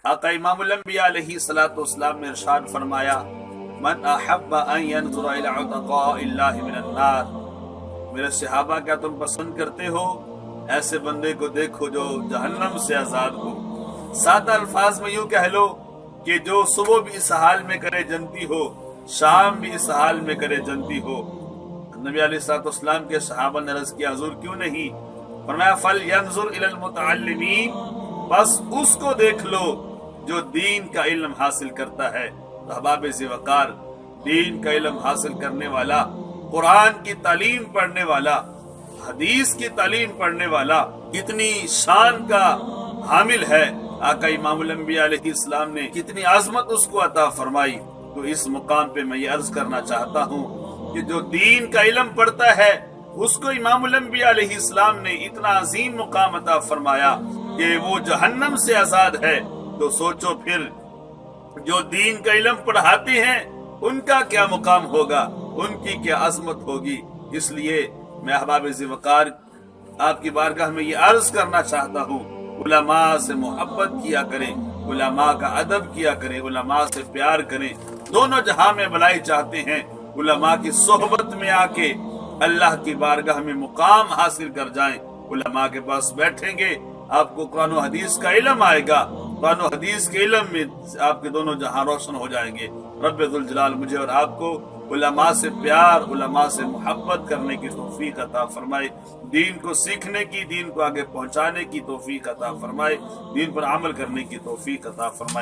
آقا امام الانبیاء علیہ الصلوۃ والسلام نے ارشاد فرمایا من احب ان ينظر الى عتقاء اللہ من النار، میرے صحابہ کیا تم پسند کرتے ہو ایسے بندے کو دیکھو جو جہنم سے آزاد ہو؟ سادہ الفاظ میں یوں کہہ لو کہ جو صبح بھی اس حال میں کرے جنتی ہو، شام بھی اس حال میں کرے جنتی ہو۔ نبی علیہ الصلوۃ والسلام کے صحابہ نے عرض کیا حضور کیوں نہیں؟ فرمایا فَلْيَنْظُرْ إِلَى الْمُتَعَلِّمِينَ، بس اس کو دیکھ لو جو دین کا علم حاصل کرتا ہے۔ احباب ذوقار، دین کا علم حاصل کرنے والا، قرآن کی تعلیم پڑھنے والا، حدیث کی تعلیم پڑھنے والا کتنی شان کا حامل ہے۔ آقا امام الانبیاء علیہ السلام نے کتنی عظمت اس کو عطا فرمائی۔ تو اس مقام پہ میں یہ عرض کرنا چاہتا ہوں کہ جو دین کا علم پڑھتا ہے اس کو امام الانبیاء علیہ السلام نے اتنا عظیم مقام عطا فرمایا کہ وہ جہنم سے آزاد ہے۔ تو سوچو پھر جو دین کا علم پڑھاتے ہیں ان کا کیا مقام ہوگا، ان کی کیا عظمت ہوگی۔ اس لیے میں احباب ذوقار آپ کی بارگاہ میں یہ عرض کرنا چاہتا ہوں، علماء سے محبت کیا کریں، علماء کا ادب کیا کریں، علماء سے پیار کریں۔ دونوں جہاں میں بھلائی چاہتے ہیں، علماء کی صحبت میں آ کے اللہ کی بارگاہ میں مقام حاصل کر جائیں۔ علماء کے پاس بیٹھیں گے، آپ کو قرآن و حدیث کا علم آئے گا، قرآن و حدیث کے علم میں آپ کے دونوں جہاں روشن ہو جائیں گے۔ رب ذوالجلال مجھے اور آپ کو علماء سے پیار، علماء سے محبت کرنے کی توفیق عطا فرمائے، دین کو سیکھنے کی، دین کو آگے پہنچانے کی توفیق عطا فرمائے، دین پر عمل کرنے کی توفیق عطا فرمائے۔